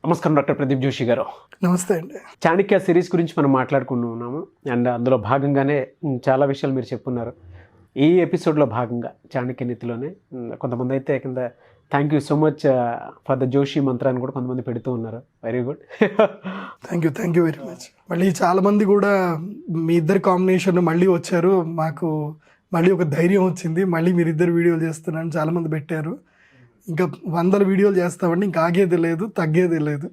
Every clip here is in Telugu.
నమస్కారం డాక్టర్ ప్రదీప్ జోషి గారు. నమస్తే అండి. చాణక్య సిరీస్ గురించి మనం మాట్లాడుకుంటున్నాము అండ్ అందులో భాగంగానే చాలా విషయాలు మీరు చెప్పున్నారు. ఈ ఎపిసోడ్లో భాగంగా చాణక్య నీతిలోనే కొంతమంది అయితే కింద thank you so much for the Joshi మంత్రాన్ని కూడా కొంతమంది పెడుతూ ఉన్నారు. Very good. Thank you very much. మళ్ళీ చాలామంది కూడా మీ ఇద్దరు కాంబినేషన్ మళ్ళీ వచ్చారు, మాకు మళ్ళీ ఒక ధైర్యం వచ్చింది, మళ్ళీ మీరిద్దరు వీడియోలు చేస్తున్నారని చాలామంది పెట్టారు. ఇంకా 100 వీడియోలు చేస్తామండి, ఇంకా ఆగేది లేదు, తగ్గేది లేదు.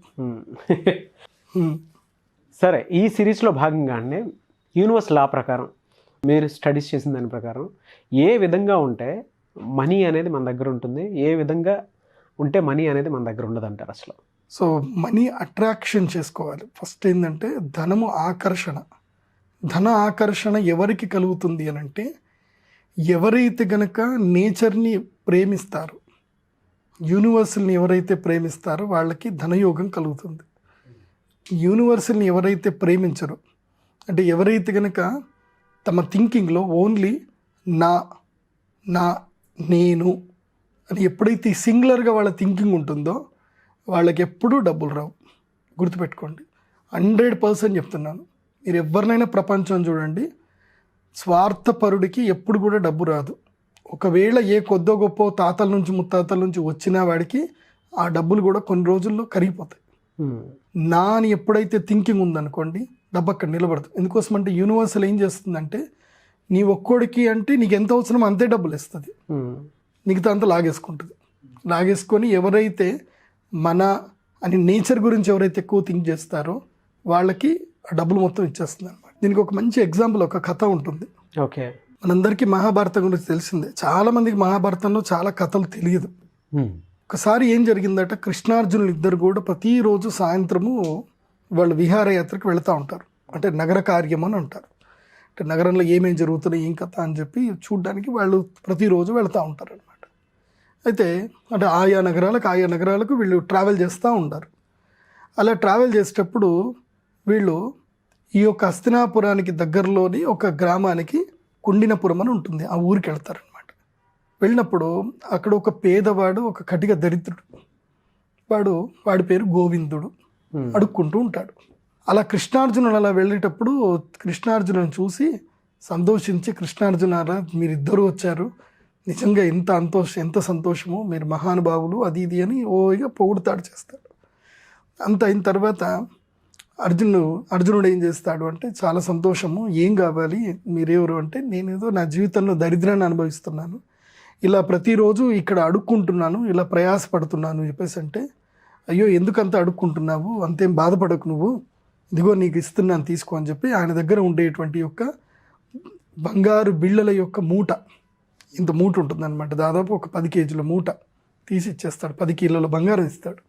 సరే, ఈ సిరీస్లో భాగంగానే యూనివర్స్ లా ప్రకారం మీరు స్టడీస్ చేసిన దాని ప్రకారం ఏ విధంగా ఉంటే మనీ అనేది మన దగ్గర ఉంటుంది, ఏ విధంగా ఉంటే మనీ అనేది మన దగ్గర ఉండదు అంటారు అసలు? సో మనీ అట్రాక్షన్ చేసుకోవాలి. ఫస్ట్ ఏంటంటే ధనము ఆకర్షణ. ధన ఆకర్షణ ఎవరికి కలుగుతుంది అని అంటే ఎవరైతే గనక నేచర్ని ప్రేమిస్తారో, యూనివర్సల్ని ఎవరైతే ప్రేమిస్తారో వాళ్ళకి ధనయోగం కలుగుతుంది. యూనివర్సల్ని ఎవరైతే ప్రేమించరో, అంటే ఎవరైతే కనుక తమ థింకింగ్లో ఓన్లీ నా నా నేను అని ఎప్పుడైతే సింగులర్గా వాళ్ళ థింకింగ్ ఉంటుందో వాళ్ళకి ఎప్పుడూ డబ్బులు రావు. గుర్తుపెట్టుకోండి, 100% చెప్తున్నాను. మీరు ఎవరినైనా ప్రపంచం చూడండి, స్వార్థపరుడికి ఎప్పుడు కూడా డబ్బు రాదు. ఒకవేళ ఏ కొద్దో గొప్ప తాతల నుంచి ముత్తాతల నుంచి వచ్చినా వాడికి ఆ డబ్బులు కూడా కొన్ని రోజుల్లో కరిగిపోతాయి. నా అని ఎప్పుడైతే థింకింగ్ ఉందనుకోండి, డబ్బు అక్కడ నిలబడదు. ఎందుకోసం అంటే యూనివర్సల్ ఏం చేస్తుందంటే నీ ఒక్కోడికి అంటే నీకు ఎంత అవసరమో అంతే డబ్బులు ఇస్తుంది, మిగతా అంతా లాగేసుకుంటుంది. లాగేసుకొని ఎవరైతే మన అని నేచర్ గురించి ఎవరైతే ఎక్కువ థింక్ చేస్తారో వాళ్ళకి ఆ డబ్బులు మొత్తం ఇచ్చేస్తుంది అనమాట. దీనికి ఒక మంచి ఎగ్జాంపుల్, ఒక కథ ఉంటుంది. ఓకే, మనందరికీ మహాభారతం గురించి తెలిసిందే. చాలామందికి మహాభారతంలో చాలా కథలు తెలియదు. ఒకసారి ఏం జరిగిందట, కృష్ణార్జునులు ఇద్దరు కూడా ప్రతిరోజు సాయంత్రము వాళ్ళు విహారయాత్రకు వెళుతూ ఉంటారు. అంటే నగర కార్యం అని అంటారు. అంటే నగరంలో ఏమేమి జరుగుతున్నాయి, ఏం కథ అని చెప్పి చూడడానికి వాళ్ళు ప్రతిరోజు వెళుతూ ఉంటారు అనమాట. అయితే అంటే ఆయా నగరాలకు వీళ్ళు ట్రావెల్ చేస్తూ ఉంటారు. అలా ట్రావెల్ చేసేటప్పుడు వీళ్ళు ఈ యొక్క హస్తినాపురానికి దగ్గరలోని ఒక గ్రామానికి కుండినపురం అని ఉంటుంది, ఆ ఊరికి వెళ్తారనమాట. వెళ్ళినప్పుడు అక్కడ ఒక పేదవాడు, ఒక కటిక దరిద్రుడు, వాడి పేరు గోవిందుడు, అడుక్కుంటూ ఉంటాడు. అలా కృష్ణార్జునుడు అలా వెళ్ళేటప్పుడు కృష్ణార్జునుని చూసి సంతోషించి, కృష్ణార్జునారా మీరిద్దరూ వచ్చారు, నిజంగా ఎంత సంతోషము, మీరు మహానుభావులు, అది ఇది అని ఓగా పొగుడుతాడు, చేస్తాడు. అంత అయిన తర్వాత అర్జునుడు ఏం చేస్తాడు అంటే, చాలా సంతోషము, ఏం కావాలి, మీరెవరు అంటే, నేనేదో నా జీవితంలో దరిద్రాన్ని అనుభవిస్తున్నాను, ఇలా ప్రతిరోజు ఇక్కడ అడుక్కుంటున్నాను, ఇలా ప్రయాసపడుతున్నాను చెప్పేసి అంటే, అయ్యో ఎందుకంత అడుక్కుంటున్నావు, అంతేం బాధపడకు నువ్వు, ఇదిగో నీకు ఇస్తున్నాను తీసుకో అని చెప్పి ఆయన దగ్గర ఉండేటువంటి యొక్క బంగారు బిళ్ళల యొక్క మూట, ఇంత మూట ఉంటుందన్నమాట, దాదాపు ఒక 10 కేజీల మూట తీసి ఇచ్చేస్తాడు. 10 కిలోల బంగారం ఇస్తాడు.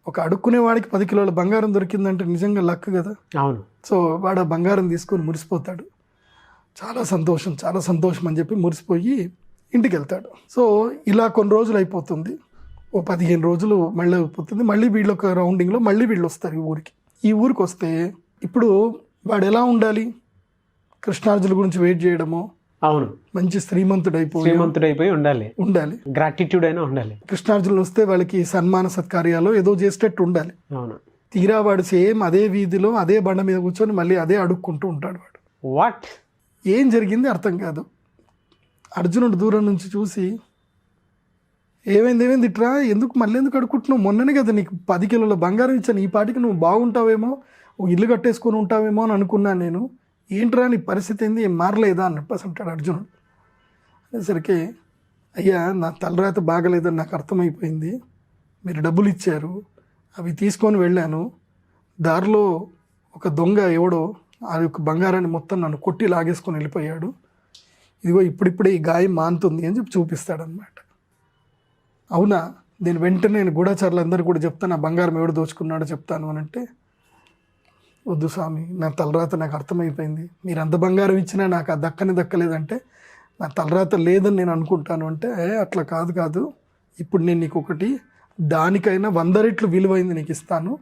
ఒక అడుక్కునే వాడికి 10 కిలోల బంగారం దొరికిందంటే నిజంగా లక్ కదా. అవును. సో వాడు ఆ బంగారం తీసుకొని మురిసిపోతాడు. చాలా సంతోషం అని చెప్పి మురిసిపోయి ఇంటికి వెళ్తాడు. సో ఇలా కొన్ని రోజులు అయిపోతుంది, ఓ 15 రోజులు మళ్ళీ అయిపోతుంది. మళ్ళీ వీళ్ళు ఒక రౌండింగ్లో మళ్ళీ వీళ్ళు వస్తారు ఈ ఊరికి వస్తే ఇప్పుడు వాడు ఎలా ఉండాలి, కృష్ణార్జునుల గురించి వెయిట్ చేయడము, అవును, మంచి శ్రీమంతుడైపోయి ఉండాలి, గ్రాటిట్యూడ్ అయినా ఉండాలి. కృష్ణార్జునులు వస్తే వాళ్ళకి సన్మాన సత్కార్యాలు ఏదో చేసేటట్టు ఉండాలి. అవును. తీరా వాడు సేమ్ అదే వీధిలో అదే బండ మీద కూర్చొని మళ్ళీ అదే అడుక్కుంటూ ఉంటాడు. వాట్ ఏం జరిగింది అర్థం కాదు. అర్జునుడు దూరం నుంచి చూసి, ఏమైంది ఇట్రా, మళ్ళీ ఎందుకు అడుక్కుంటున్నావు, మొన్ననే కదా నీకు 10 కిలోల బంగారం ఇచ్చాను, ఈ పాటికి నువ్వు బాగుంటావేమో, ఒక ఇల్లు కట్టేసుకొని ఉంటావేమో అని అనుకున్నాను నేను, ఏంట్రా నీ పరిస్థితి ఏంది, ఏం మారలేదా అని చెప్పేసి అంటాడు అర్జునుడు. అనేసరికి, అయ్యా నా తలరాత బాగలేదని నాకు అర్థమైపోయింది, మీరు డబ్బులు ఇచ్చారు, అవి తీసుకొని వెళ్ళాను, దారిలో ఒక దొంగ ఎవడో ఆ యొక్క బంగారాన్ని మొత్తం నన్ను కొట్టి లాగేసుకొని వెళ్ళిపోయాడు, ఇదిగో ఇప్పుడిప్పుడే ఈ గాయం మానుతుంది అని చెప్పి చూపిస్తాడనమాట. అవునా, నేను వెంటనే గూఢచారులందరూ కూడా చెప్తాను, ఆ బంగారం ఎవడు దోచుకున్నాడో చెప్తాను అని అంటే, వద్దు స్వామి, నా తలరాత నాకు అర్థమైపోయింది, మీరు అంత బంగారం ఇచ్చినా నాకు ఆ దక్కలేదంటే నా తలరాత లేదని నేను అనుకుంటాను అంటే, అట్లా కాదు, ఇప్పుడు నేను నీకు ఒకటి దానికైనా 100 రెట్లు విలువైంది నీకు ఇస్తాను,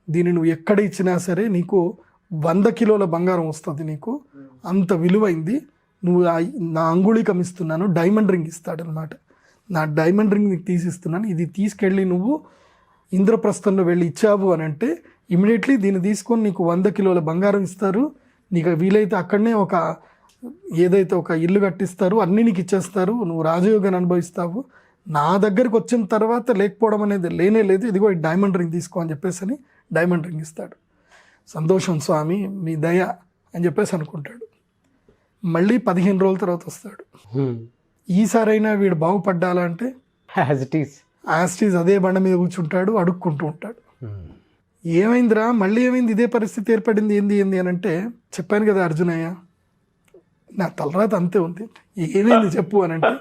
దీన్ని నువ్వు ఎక్కడ ఇచ్చినా సరే నీకు 100 కిలోల బంగారం వస్తుంది, నీకు అంత విలువైంది, నువ్వు నా అంగుళీకం ఇస్తున్నాను, డైమండ్ రింగ్ ఇస్తాడనమాట, నా డైమండ్ రింగ్ నీకు తీసిస్తున్నాను, ఇది తీసుకెళ్ళి నువ్వు ఇంద్రప్రస్థంలో వెళ్ళి ఇచ్చావు అని అంటే ఇమీడియట్లీ దీన్ని తీసుకొని నీకు 100 కిలోల బంగారం ఇస్తారు, నీకు వీలైతే అక్కడనే ఏదైతే ఒక ఇల్లు కట్టిస్తారు, అన్నీ నీకు ఇచ్చేస్తారు, నువ్వు రాజయోగాన్ని అనుభవిస్తావు. నా దగ్గరికి వచ్చిన తర్వాత లేకపోవడం అనేది లేనే లేదు, ఇదిగో ఈ డైమండ్ రింగ్ తీసుకో అని చెప్పేసి డైమండ్ రింగ్ ఇస్తాడు. సంతోషం స్వామి, మీ దయ అని చెప్పేసి అనుకుంటాడు. మళ్ళీ 15 రోజుల తర్వాత వస్తాడు. ఈసారైనా వీడు బాగుపడ్డాలంటే యాస్టీస్ అదే బండ మీద కూర్చుంటాడు, అడుక్కుంటూ ఉంటాడు. ఏమైందిరా, మళ్ళీ ఏమైంది, ఇదే పరిస్థితి ఏర్పడింది, ఏంది అని అంటే, చెప్పాను కదా అర్జునయ్య, నా తలరాత అంతే ఉంది, ఏమైంది చెప్పు అని అంటే,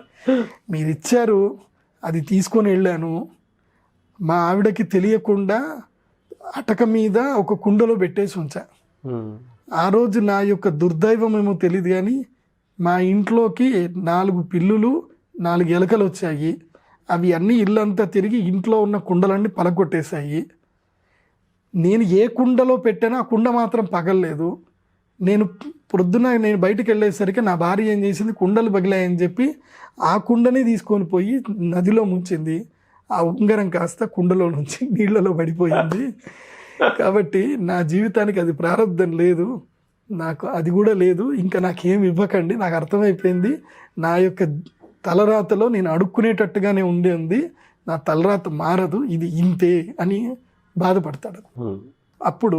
మీరు ఇచ్చారు, అది తీసుకొని వెళ్ళాను, మా ఆవిడకి తెలియకుండా అటక మీద ఒక కుండలో పెట్టేసి ఉంచా. ఆ రోజు నా యొక్క దుర్దైవం ఏమో తెలియదు కానీ మా ఇంట్లోకి 4 పిల్లులు 4 ఎలకలు వచ్చాయి. అవి అన్నీ ఇల్లంతా తిరిగి ఇంట్లో ఉన్న కుండలన్నీ పలగొట్టేశాయి. నేను ఏ కుండలో పెట్టానో ఆ కుండ మాత్రం పగలలేదు. పొద్దున నేను బయటికి వెళ్ళేసరికి నా భార్య ఏం చేసింది, కుండలు పగిలాయని చెప్పి ఆ కుండని తీసుకొని పోయి నదిలో ముంచింది. ఆ ఉంగరం కాస్త కుండలో నుంచి నీళ్ళలో పడిపోయింది. కాబట్టి నా జీవితానికి అది ప్రారంధం లేదు, నాకు అది కూడా లేదు, ఇంకా నాకేం ఇవ్వకండి, నాకు అర్థమైపోయింది, నా యొక్క తలరాతలో నేను అడుక్కునేటట్టుగానే ఉంది, నా తలరాత మారదు, ఇది ఇంతే అని బాధపడతాడు. అప్పుడు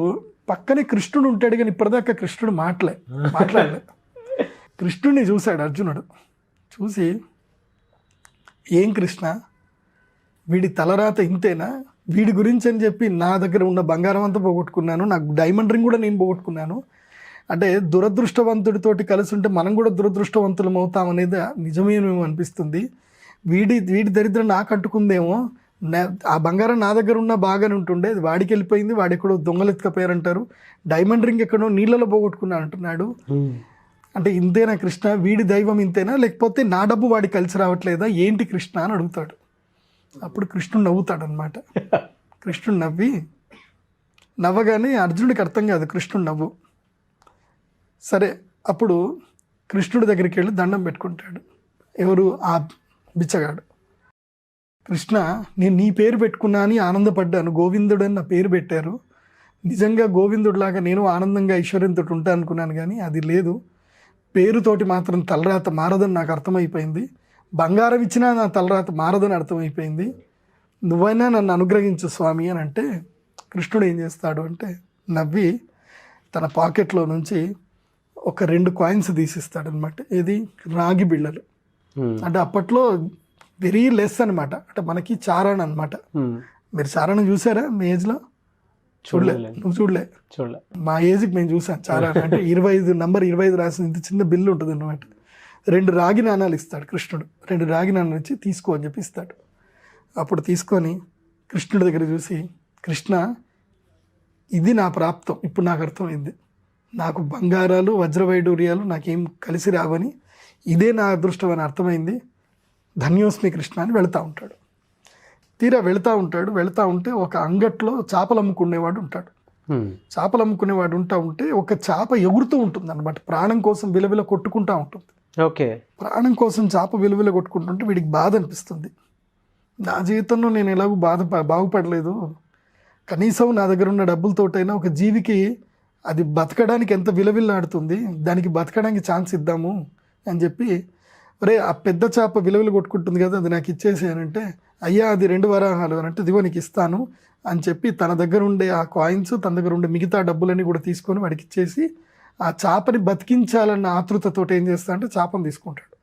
పక్కనే కృష్ణుడు ఉంటాడు కానీ ఇప్పటిదాకా కృష్ణుడు మాట్లాడలేదు. కృష్ణుడిని చూశాడు అర్జునుడు. చూసి, ఏం కృష్ణ, వీడి తలరాత ఇంతేనా, వీడి గురించి అని చెప్పి నా దగ్గర ఉన్న బంగారం అంతా పోగొట్టుకున్నాను, నాకు డైమండ్ రింగ్ కూడా నేను పోగొట్టుకున్నాను, అంటే దురదృష్టవంతుడితోటి కలిసి ఉంటే మనం కూడా దురదృష్టవంతులం అవుతాం అనేది నిజమేమేమో అనిపిస్తుంది. వీడి దరిద్రం నాకు అంటుకుందేమో, ఆ బంగారం నా దగ్గర ఉన్న బాగానే ఉంటుండే, అది వాడికి వెళ్ళిపోయింది, వాడు ఎక్కడో దొంగలెత్తుకపోయారంటారు, డైమండ్ రింగ్ ఎక్కడో నీళ్ళలో పోగొట్టుకున్నా అంటున్నాడు. అంటే ఇంతేనా కృష్ణ, వీడి దైవం ఇంతేనా, లేకపోతే నా డబ్బు వాడికి కలిసి రావట్లేదా, ఏంటి కృష్ణ అని అడుగుతాడు. అప్పుడు కృష్ణుడు నవ్వుతాడు అనమాట. కృష్ణుడు నవ్వగానే అర్జునుడికి అర్థం కాదు కృష్ణుడు నవ్వు. సరే, అప్పుడు కృష్ణుడి దగ్గరికి వెళ్ళి దండం పెట్టుకుంటాడు. ఎవరు, ఆ బిచ్చగాడు. కృష్ణ, నేను నీ పేరు పెట్టుకున్నా అని ఆనందపడ్డాను, గోవిందుడు అని నా పేరు పెట్టారు, నిజంగా గోవిందుడిలాగా నేను ఆనందంగా ఐశ్వర్యంతో ఉంటాను అనుకున్నాను, కానీ అది లేదు, పేరుతోటి మాత్రం తలరాత మారదని నాకు అర్థమైపోయింది, బంగారం ఇచ్చినా నా తలరాత మారదని అర్థమైపోయింది, నువ్వైనా నన్ను అనుగ్రహించు స్వామి అని అంటే, కృష్ణుడు ఏం చేస్తాడు అంటే నవ్వి తన పాకెట్లో నుంచి ఒక 2 కాయిన్స్ తీసిస్తాడు అనమాట. ఏది, రాగి బిళ్ళలు. అంటే అప్పట్లో వెరీ లెస్ అనమాట, అంటే మనకి చారణ అనమాట. మీరు చారణ చూసారా మీ ఏజ్లో? నువ్వు చూడలే. మా ఏజ్కి మేము చూసాం చారణ. అంటే 25 నంబర్ 25 రాసిన ఇంత చిన్న బిల్లు ఉంటుంది అనమాట. 2 రాగి నాణాలు ఇస్తాడు కృష్ణుడు. 2 రాగి నాణాలు ఇచ్చి తీసుకో అని చెప్పి ఇస్తాడు. అప్పుడు తీసుకొని కృష్ణుడి దగ్గర చూసి, కృష్ణ, ఇది నా ప్రాప్తం, ఇప్పుడు నాకు అర్థమైంది, నాకు బంగారాలు వజ్రవైడూర్యాలు నాకేం కలిసి రావని, ఇదే నా అదృష్టం అని అర్థమైంది, ధన్యోస్మి కృష్ణ అని వెళుతూ ఉంటాడు. తీరా వెళుతూ ఉంటే ఒక అంగట్లో చేపలు అమ్ముకునేవాడు ఉంటాడు. చేపలు అమ్ముకునేవాడు ఉంటే ఒక చేప ఎగురుతూ ఉంటుంది అనమాట, ప్రాణం కోసం విలవిల కొట్టుకుంటూ ఉంటుంది. ఓకే, ప్రాణం కోసం చేప విలువల కొట్టుకుంటుంటే వీడికి బాధ అనిపిస్తుంది. నా జీవితంలో నేను ఎలాగూ బాగుపడలేదు, కనీసం నా దగ్గర ఉన్న డబ్బులతోటైనా ఒక జీవికి అది బతకడానికి ఎంత విలవిల్లాడుతుంది, దానికి బతకడానికి ఛాన్స్ ఇద్దాము అని చెప్పి, ఒరే ఆ పెద్ద చేప విలువలు కొట్టుకుంటుంది కదా, అది నాకు ఇచ్చేసానంటే, అయ్యా అది 2 వరాహాలు అని అంటే, ఇదిగో నీకు ఇస్తాను అని చెప్పి తన దగ్గర ఉండే ఆ కాయిన్స్, తన దగ్గర ఉండే మిగతా డబ్బులన్నీ కూడా తీసుకొని వాడికి ఇచ్చేసి, ఆ చేపని బతికించాలన్న ఆతృతతో ఏం చేస్తా అంటే చేపను తీసుకుంటాడు.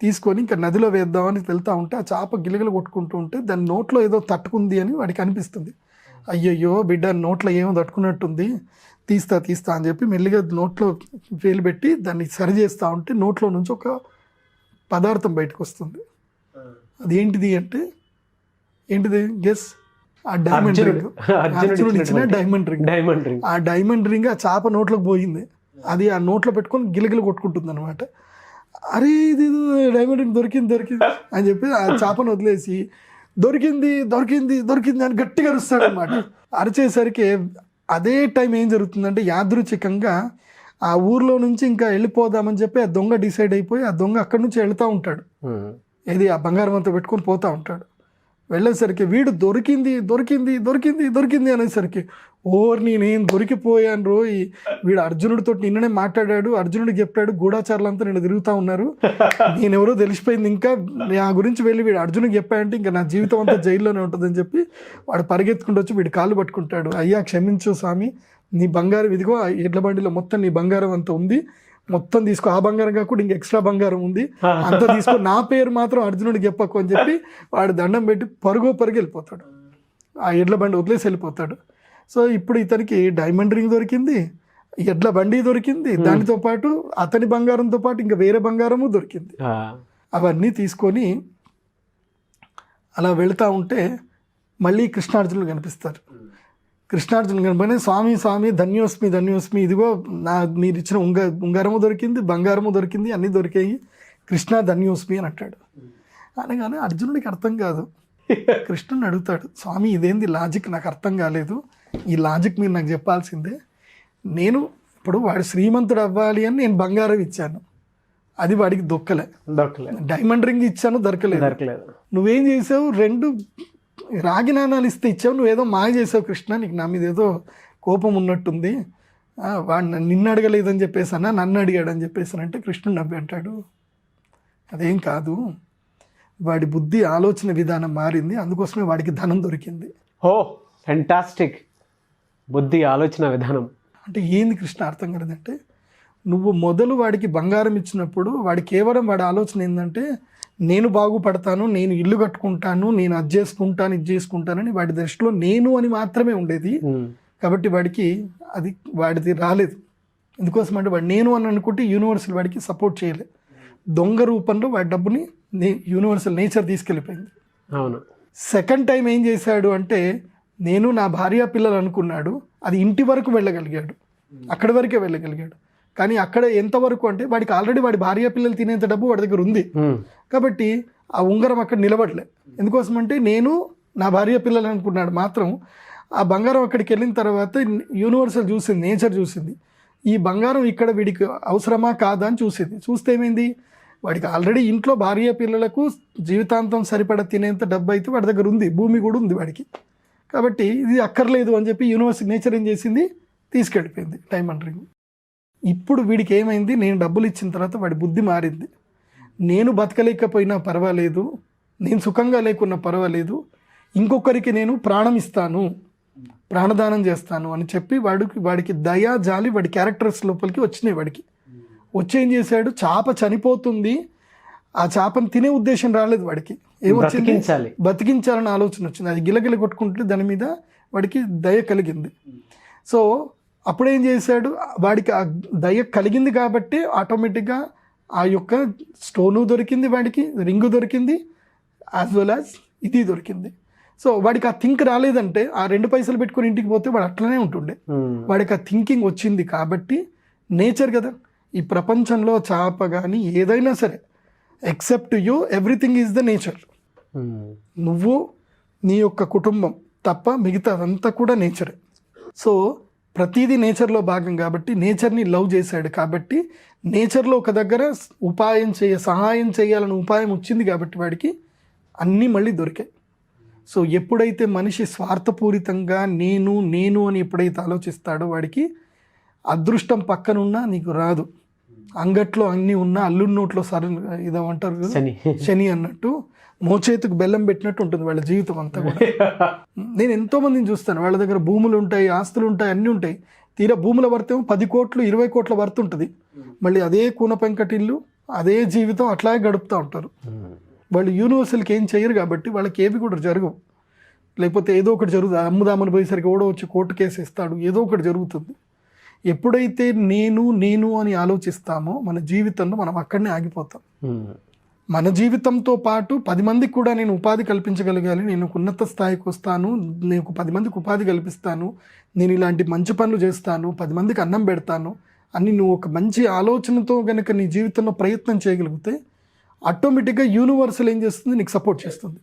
తీసుకొని ఇంకా నదిలో వేద్దామని వెళ్తూ ఉంటే ఆ చేప గిలగిలు కొట్టుకుంటూ ఉంటే దాని నోట్లో ఏదో తట్టుకుంది అని వాడికి అనిపిస్తుంది. అయ్యయ్యో బిడ్డ నోట్లో ఏమో తట్టుకున్నట్టుంది, తీస్తా అని చెప్పి మెల్లిగా నోట్లో వేలు పెట్టి దాన్ని సరి చేస్తూ ఉంటే నోట్లో నుంచి ఒక పదార్థం బయటకు వస్తుంది. అది ఏంటిది అంటే, ఏంటిది గెస్? ఆ డైమండ్ రింగ్. అర్జునుడు ఇచ్చిన డైమండ్ రింగ్. ఆ డైమండ్ రింగ్ ఆ చేప నోట్లోకి పోయింది. అది ఆ నోట్లో పెట్టుకొని గిలగిల కొట్టుకుంటుంది అనమాట. అరే ఇది డైమండ్ రింగ్ దొరికింది అని చెప్పి ఆ చేపను వదిలేసి దొరికింది అని గట్టిగా అరుస్తాడు అనమాట. అరిచేసరికి అదే టైం ఏం జరుగుతుందంటే, యాదృచ్ఛికంగా ఆ ఊర్లో నుంచి ఇంకా వెళ్ళిపోదామని చెప్పి ఆ దొంగ డిసైడ్ అయిపోయి ఆ దొంగ అక్కడి నుంచి వెళ్తూ ఉంటాడు. ఏది ఆ బంగారం అంతా పెట్టుకొని పోతూ ఉంటాడు. వెళ్ళేసరికి వీడు దొరికింది దొరికింది దొరికింది దొరికింది అనేసరికి నేను దొరికిపోయాను రోయ్, వీడు అర్జునుడితో నిన్ననే మాట్లాడాడు, అర్జునుడికి చెప్పాడు, గూఢాచారులంతా నేను తిరుగుతూ ఉన్నారు, నేనెవరో తెలిసిపోయింది, ఇంకా నా గురించి వెళ్ళి వీడు అర్జునుడికి చెప్పాడంటే ఇంకా నా జీవితం అంతా జైల్లోనే ఉంటుందని చెప్పి వాడు పరిగెత్తుకుంటూ వచ్చి వీడి కాళ్ళు పట్టుకుంటాడు. అయ్యా క్షమించు స్వామి, నీ బంగారం ఇదిగో ఎడ్ల బండిలో మొత్తం నీ బంగారం అంతా ఉంది, మొత్తం తీసుకో, ఆ బంగారం కాకుండా ఇంక ఎక్స్ట్రా బంగారం ఉంది, అంత తీసుకో, నా పేరు మాత్రం అర్జునుడికి చెప్పకు అని చెప్పి వాడు దండం పెట్టి పరుగు వెళ్ళిపోతాడు. ఆ ఎడ్ల బండి వదిలేసి వెళ్ళిపోతాడు. సో ఇప్పుడు ఇతనికి డైమండ్ రింగ్ దొరికింది, ఎడ్ల బండి దొరికింది, దానితో పాటు అతని బంగారంతో పాటు ఇంకా వేరే బంగారము దొరికింది. అవన్నీ తీసుకొని అలా వెళుతూ ఉంటే మళ్ళీ కృష్ణార్జునులు కనిపిస్తారు. కృష్ణార్జునులు కనపడి స్వామి స్వామి ధన్యోస్మి ధన్యోస్మి, ఇదిగో మీరు ఇచ్చిన ఉంగరము దొరికింది, బంగారము దొరికింది, అన్నీ దొరికాయి, కృష్ణ ధన్యోస్మి అని అంటాడు. అనగానే అర్జునుడికి అర్థం కాదు. కృష్ణుని అడుగుతాడు, స్వామి ఇదేంది లాజిక్, నాకు అర్థం కాలేదు, ఈ లాజిక్ మీరు నాకు చెప్పాల్సిందే. నేను ఇప్పుడు వాడు శ్రీమంతుడు అవ్వాలి అని నేను బంగారం ఇచ్చాను, అది వాడికి దొక్కలే, డైమండ్ రింగ్ ఇచ్చాను, దొరకలేదు. నువ్వేం చేసావు, 2 రాగి నాణాలు ఇస్తే ఇచ్చావు, నువ్వేదో మాయ చేసావు కృష్ణ, నీకు నా మీద ఏదో కోపం ఉన్నట్టుంది, వాడు నిన్ను అడగలేదని చెప్పేసానా, నన్ను అడిగాడని చెప్పేసానంటే కృష్ణుడు నవ్వి అంటాడు, అదేం కాదు, వాడి బుద్ధి ఆలోచన విధానం మారింది, అందుకోసమే వాడికి ధనం దొరికింది. ఓ ఫెంటాస్టిక్, బుద్ధి ఆలోచన విధానం అంటే ఏంది కృష్ణ అర్థం కాలేదంటే, నువ్వు మొదలు వాడికి బంగారం ఇచ్చినప్పుడు వాడి కేవలం వాడి ఆలోచన ఏంటంటే నేను బాగుపడతాను, నేను ఇల్లు కట్టుకుంటాను, నేను అది చేసుకుంటాను, ఇది చేసుకుంటానని వాడి దృష్టిలో నేను అని మాత్రమే ఉండేది. కాబట్టి వాడిది రాలేదు. ఎందుకోసం అంటే వాడు నేను అని అనుకుంటే యూనివర్సల్ వాడికి సపోర్ట్ చేయలేదు. దొంగ రూపంలో వాడి డబ్బుని యూనివర్సల్ నేచర్ తీసుకెళ్ళిపోయింది. అవును. సెకండ్ టైం ఏం చేశాడు అంటే, నేను నా భార్య పిల్లలు అనుకున్నాడు, అది ఇంటి వరకు వెళ్ళగలిగాడు, అక్కడి వరకే వెళ్ళగలిగాడు. కానీ అక్కడ ఎంతవరకు అంటే వాడికి ఆల్రెడీ వాడి భార్య పిల్లలు తినేంత డబ్బు వాడి దగ్గర ఉంది. కాబట్టి ఆ ఉంగరం అక్కడ నిలబడలే. ఎందుకోసం అంటే నేను నా భార్య పిల్లలు అనుకున్నాడు, మాత్రం ఆ బంగారం అక్కడికి వెళ్ళిన తర్వాత యూనివర్సల్ చూసింది, నేచర్ చూసింది, ఈ బంగారం ఇక్కడ వీడికి అవసరమా కాదా అని చూసింది. చూస్తే ఏమైంది, వాడికి ఆల్రెడీ ఇంట్లో భార్య పిల్లలకు జీవితాంతం సరిపడ తినేంత డబ్బు అయితే వాడి దగ్గర ఉంది, భూమి కూడా ఉంది వాడికి. కాబట్టి ఇది అక్కర్లేదు అని చెప్పి యూనివర్సల్ నేచర్ ఏం చేసింది, తీసుకెళ్ళిపోయింది డైమండ్ రింగ్. ఇప్పుడు వీడికి ఏమైంది, నేను డబ్బులు ఇచ్చిన తర్వాత వాడి బుద్ధి మారింది. నేను బతకలేకపోయినా పర్వాలేదు, నేను సుఖంగా లేకున్నా పర్వాలేదు, ఇంకొకరికి నేను ప్రాణం ఇస్తాను, ప్రాణదానం చేస్తాను అని చెప్పి వాడికి దయా జాలి వాడి క్యారెక్టర్స్ లోపలికి వచ్చినాయి. వాడికి వచ్చి ఏం చేశాడు, చేప చనిపోతుంది, ఆ చేపను తినే ఉద్దేశం రాలేదు వాడికి, ఏమొచ్చింది, బతికించాలని ఆలోచన వచ్చింది. అది గిలగిల కొట్టుకుంటే దాని మీద వాడికి దయ కలిగింది. సో అప్పుడేం చేశాడు, వాడికి ఆ దయ కలిగింది కాబట్టి ఆటోమేటిక్గా ఆ యొక్క స్టోను దొరికింది, వాడికి రింగు దొరికింది, యాజ్ వెల్ యాజ్ ఇది దొరికింది. సో వాడికి ఆ థింక్ రాలేదంటే, ఆ 2 పైసలు పెట్టుకుని ఇంటికి పోతే వాడు అట్లనే ఉంటుండే. వాడికి ఆ థింకింగ్ వచ్చింది కాబట్టి, నేచర్ కదా ఈ ప్రపంచంలో, చేప కానీ ఏదైనా సరే, except you everything is the nature. నువ్వు నీ యొక్క కుటుంబం తప్ప మిగతా అదంతా కూడా నేచరే. సో ప్రతిదీ నేచర్లో భాగం కాబట్టి నేచర్ని లవ్ చేశాడు. కాబట్టి నేచర్లో ఒక దగ్గర సహాయం చేయాలని ఉపాయం వచ్చింది కాబట్టి వాడికి అన్నీ మళ్ళీ దొరికాయి. సో ఎప్పుడైతే మనిషి స్వార్థపూరితంగా నేను నేను అని ఎప్పుడైతే ఆలోచిస్తాడో వాడికి అదృష్టం పక్కనున్నా నీకు రాదు. అంగట్లో అన్నీ ఉన్నా అల్లుడి నోట్లో ఇదేమంటారు కదా, శని అన్నట్టు మోచేతుకు బెల్లం పెట్టినట్టు ఉంటుంది వాళ్ళ జీవితం అంతా కూడా. నేను ఎంతోమందిని చూస్తాను, వాళ్ళ దగ్గర భూములు ఉంటాయి, ఆస్తులు ఉంటాయి, అన్నీ ఉంటాయి. తీరా భూముల వర్తేమో 10 కోట్లు 20 కోట్ల వర్త్ ఉంటుంది. మళ్ళీ అదే కూన పెంకటిల్లు, అదే జీవితం అట్లాగే గడుపుతూ ఉంటారు. వాళ్ళు యూనివర్సల్కి ఏం చేయరు కాబట్టి వాళ్ళకి ఏవి కూడా జరగవు. లేకపోతే ఏదో ఒకటి జరుగుతుంది, అమ్ముదామని పోయేసరికి కూడా వచ్చి కోర్టు కేసు ఇస్తాడు, ఏదో ఒకటి జరుగుతుంది. ఎప్పుడైతే నేను నేను అని ఆలోచిస్తామో మన జీవితంలో మనం అక్కడనే ఆగిపోతాం. మన జీవితంతో పాటు 10 మందికి కూడా నేను ఉపాధి కల్పించగలగాలి, నేను ఉన్నత స్థాయికి వస్తాను, నేను 10 మందికి ఉపాధి కల్పిస్తాను, నేను ఇలాంటి మంచి పనులు చేస్తాను, 10 మందికి అన్నం పెడతాను అని నువ్వు ఒక మంచి ఆలోచనతో కనుక నీ జీవితంలో ప్రయత్నం చేయగలిగితే ఆటోమేటిక్గా యూనివర్సల్ ఏం చేస్తుంది, నీకు సపోర్ట్ చేస్తుంది.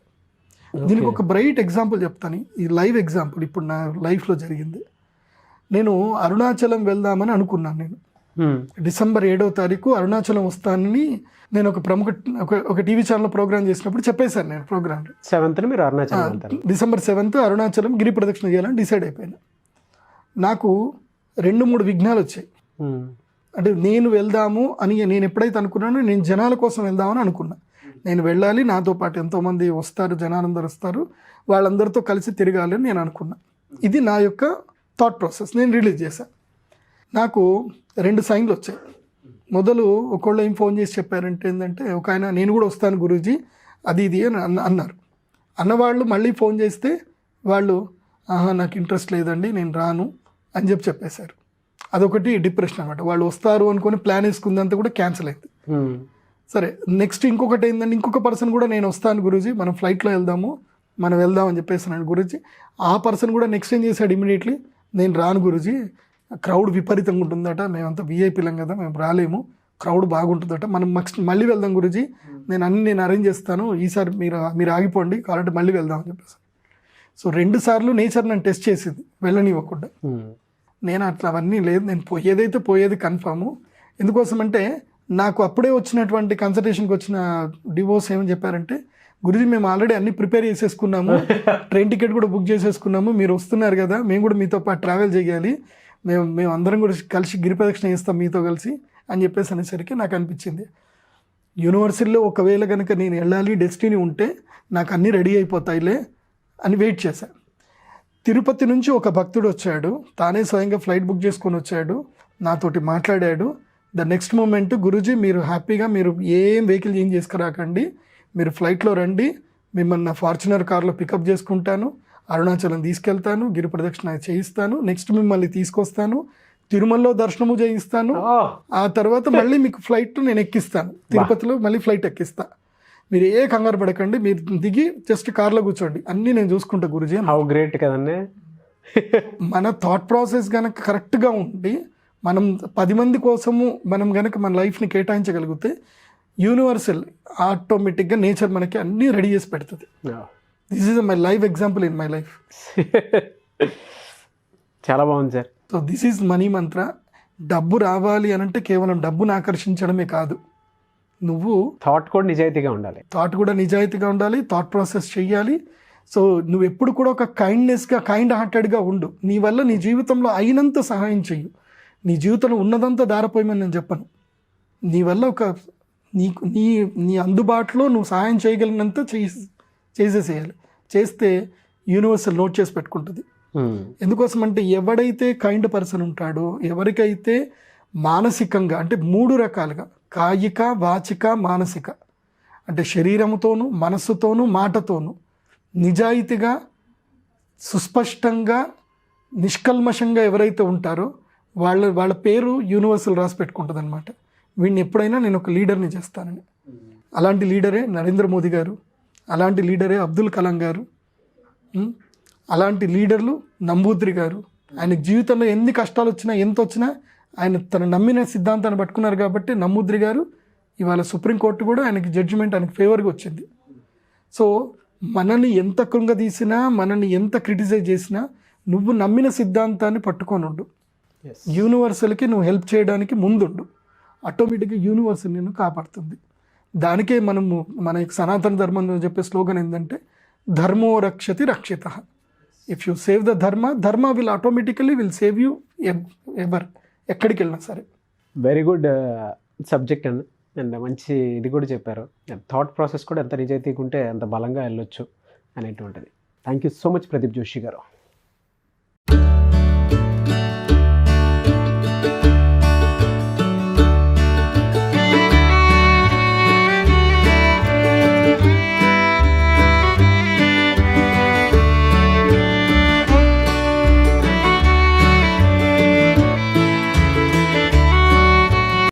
దీనికి ఒక బ్రైట్ ఎగ్జాంపుల్ చెప్తాను, ఈ లైవ్ ఎగ్జాంపుల్ ఇప్పుడు నా లైఫ్లో జరిగింది. నేను అరుణాచలం వెళ్దామని అనుకున్నాను. నేను డిసెంబర్ 7వ తారీఖు అరుణాచలం వస్తానని నేను ఒక ప్రముఖ ఒక టీవీ ఛానల్ ప్రోగ్రామ్ చేసినప్పుడు చెప్పేశాను. నేను ప్రోగ్రామ్ 7th మీరు అరుణాచలం వెళ్తారు. డిసెంబర్ 7th అరుణాచలం గిరి ప్రదక్షిణ చేయాలని డిసైడ్ అయిపోయాను. నాకు 2-3 విఘ్నాలు వచ్చాయి. అంటే నేను వెళ్దాము అని నేను ఎప్పుడైతే అనుకున్నానో, నేను జనాల కోసం వెళ్దామని అనుకున్నా. నేను వెళ్ళాలి, నాతో పాటు ఎంతోమంది వస్తారు, జనాలందరూ వస్తారు, వాళ్ళందరితో కలిసి తిరగాలి అని నేను అనుకున్నా. ఇది నా యొక్క థాట్ ప్రాసెస్. నేను రిలీజ్ చేశాను. నాకు 2 సైన్లు వచ్చాయి. మొదలు ఒకళ్ళు ఏం ఫోన్ చేసి చెప్పారంటే ఏంటంటే, ఒక ఆయన నేను కూడా వస్తాను గురూజీ అది ఇది అని అన్నారు. అన్నవాళ్ళు మళ్ళీ ఫోన్ చేస్తే వాళ్ళు నాకు ఇంట్రెస్ట్ లేదండి, నేను రాను అని చెప్పేశారు. అదొకటి డిప్రెషన్ అనమాట. వాళ్ళు వస్తారు అనుకుని ప్లాన్ వేసుకుందంతా కూడా క్యాన్సిల్ అయింది. సరే, నెక్స్ట్ ఇంకొకటి ఏంటంటే, ఇంకొక పర్సన్ కూడా నేను వస్తాను గురూజీ, మనం ఫ్లైట్లో మనం వెళ్దామని చెప్పేస్తున్నాను గురూజీ. ఆ పర్సన్ కూడా నెక్స్ట్ ఏం చేశాడు, ఇమీడియట్లీ నేను రాను గురూజీ, క్రౌడ్ విపరీతంగా ఉంటుందట, మేమంతా వీఐపీలం కదా, మేము రాలేము, క్రౌడ్ బాగుంటుందట, మనం మళ్ళీ వెళ్దాం గురూజీ, నేను అరేంజ్ చేస్తాను, ఈసారి మీరు ఆగిపోండి, కావాలంటే మళ్ళీ వెళ్దాం అని చెప్పేసి. సో 2 సార్లు నేచర్ నన్ను టెస్ట్ చేసింది వెళ్ళనివ్వకుండా. నేను అట్లా అవన్నీ లేదు, నేను పోయేది కన్ఫాము. ఎందుకోసం అంటే, నాకు అప్పుడే వచ్చినటువంటి కన్సల్టేషన్కి వచ్చిన డివోర్స్ ఏమని చెప్పారంటే, గురూజీ మేము ఆల్రెడీ అన్ని ప్రిపేర్ చేసేసుకున్నాము, ట్రైన్ టికెట్ కూడా బుక్ చేసేసుకున్నాము, మీరు వస్తున్నారు కదా, మేము కూడా మీతో పాటు ట్రావెల్ చేయాలి, మేము అందరం కూడా కలిసి గిరి ప్రదక్షిణ చేస్తాం మీతో కలిసి అని చెప్పేసి అనేసరికి నాకు అనిపించింది, యూనివర్సిటీలో ఒకవేళ కనుక నేను వెళ్ళాలి డెస్టినీ ఉంటే నాకు అన్నీ రెడీ అయిపోతాయిలే అని వెయిట్ చేశాను. తిరుపతి నుంచి ఒక భక్తుడు వచ్చాడు, తానే స్వయంగా ఫ్లైట్ బుక్ చేసుకొని వచ్చాడు, నాతోటి మాట్లాడాడు. ద నెక్స్ట్ మూమెంట్, గురూజీ మీరు హ్యాపీగా మీరు ఏం వెహికల్ చేంజ్ చేసుకురాకండి, మీరు ఫ్లైట్లో రండి, మిమ్మల్ని నా ఫార్చునర్ కార్లో పికప్ చేసుకుంటాను, అరుణాచలం తీసుకెళ్తాను, గిరి ప్రదక్షిణ చేయిస్తాను, నెక్స్ట్ మిమ్మల్ని తీసుకొస్తాను, తిరుమలలో దర్శనము చేయిస్తాను, ఆ తర్వాత మళ్ళీ మీకు ఫ్లైట్ నేను ఎక్కిస్తాను, తిరుపతిలో మళ్ళీ ఫ్లైట్ ఎక్కిస్తా, మీరు ఏ కంగారు పడకండి, మీరు దిగి జస్ట్ కార్లో కూర్చోండి, అన్నీ నేను చూసుకుంటా గురూజీ. హౌ గ్రేట్ కదండి. మన థాట్ ప్రాసెస్ కనుక కరెక్ట్గా ఉండి మనం 10 మంది కోసము మనం కనుక మన లైఫ్ని కేటాయించగలిగితే యూనివర్సల్ ఆటోమేటిక్గా నేచర్ మనకి అన్నీ రెడీ చేసి పెడుతుంది. This is my life example in my life. చాలా బాగుంది sir. So this is money మంత్ర. డబ్బు రావాలి అనంటే కేవలం డబ్బును ఆకర్షించడమే కాదు, నువ్వు థాట్ కూడా నిజాయితీగా ఉండాలి, థాట్ ప్రాసెస్ చెయ్యాలి. సో నువ్వు ఎప్పుడు కూడా ఒక కైండ్ హార్టెడ్గా ఉండు. నీ వల్ల నీ జీవితంలో అయినంత సహాయం చెయ్యు. నీ జీవితంలో ఉన్నదంతా దారిపోయమని నేను చెప్పను. నీ వల్ల నీ అందుబాటులో నువ్వు సహాయం చేయగలిగినంత చేసేసేయాలి. చేస్తే యూనివర్సల్ నోట్ చేసి పెట్టుకుంటుంది. ఎందుకోసం అంటే, ఎవడైతే కైండ్ పర్సన్ ఉంటాడో, ఎవరికైతే మానసికంగా అంటే 3 రకాలుగా, కాయిక, వాచిక, మానసిక, అంటే శరీరముతోనూ మనస్సుతోనూ మాటతోనూ నిజాయితీగా సుస్పష్టంగా నిష్కల్మషంగా ఎవరైతే ఉంటారో వాళ్ళ పేరు యూనివర్సల్ రాసి పెట్టుకుంటుంది అనమాట. వీడిని ఎప్పుడైనా నేను ఒక లీడర్ని చేస్తానని. అలాంటి లీడరే నరేంద్ర మోదీ గారు, అలాంటి లీడరే అబ్దుల్ కలాం గారు, అలాంటి లీడర్లు నంబూద్రి గారు. ఆయనకు జీవితంలో ఎన్ని కష్టాలు వచ్చినా ఎంత వచ్చినా ఆయన తన నమ్మిన సిద్ధాంతాన్ని పట్టుకున్నారు కాబట్టి నంబూద్రి గారు ఇవాళ సుప్రీంకోర్టు కూడా ఆయనకి జడ్జిమెంట్ ఆయనకి ఫేవర్గా వచ్చింది. సో మనల్ని ఎంత కృంగదీసినా, మనల్ని ఎంత క్రిటిసైజ్ చేసినా, నువ్వు నమ్మిన సిద్ధాంతాన్ని పట్టుకొని ఉండు. యూనివర్సల్కి నువ్వు హెల్ప్ చేయడానికి ముందుండు. ఆటోమేటిక్గా యూనివర్సల్ నిన్ను కాపాడుతుంది. దానికే మన సనాతన ధర్మంలో చెప్పే స్లోగన్ ఏంటంటే, ధర్మో రక్షతి రక్షిత. ఇఫ్ యూ సేవ్ ద ధర్మ విల్ ఆటోమేటికలీ సేవ్ యూ ఎక్కడికి వెళ్ళినా సరే. వెరీ గుడ్ సబ్జెక్ట్ అండి. అండ్ మంచి ఇది కూడా చెప్పారు. థాట్ ప్రాసెస్ కూడా ఎంత నిజాయితీగా ఉంటే అంత బలంగా వెళ్ళొచ్చు అనేటువంటిది. Thank you so much Pradeep Joshi గారు.